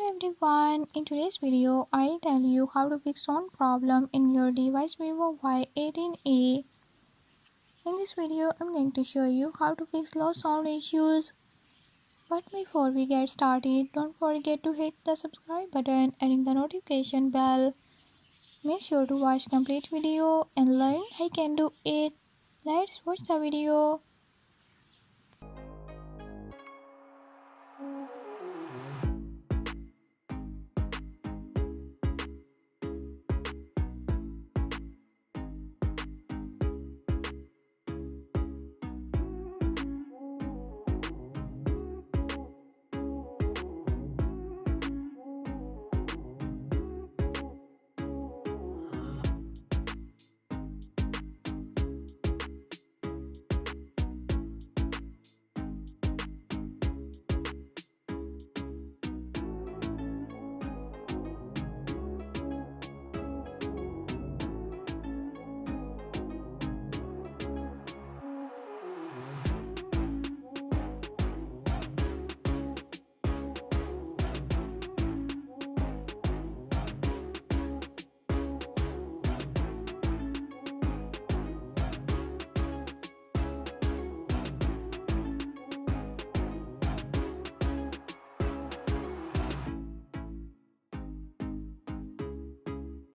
everyone, in today's video I'll tell you how to fix sound problem in your device Vivo Y18e. In this video I'm going to show you how to fix low sound issues. But before we get started, don't forget to hit the subscribe button and ring the notification bell. Make sure to watch complete video and learn I can do it. Let's watch the video.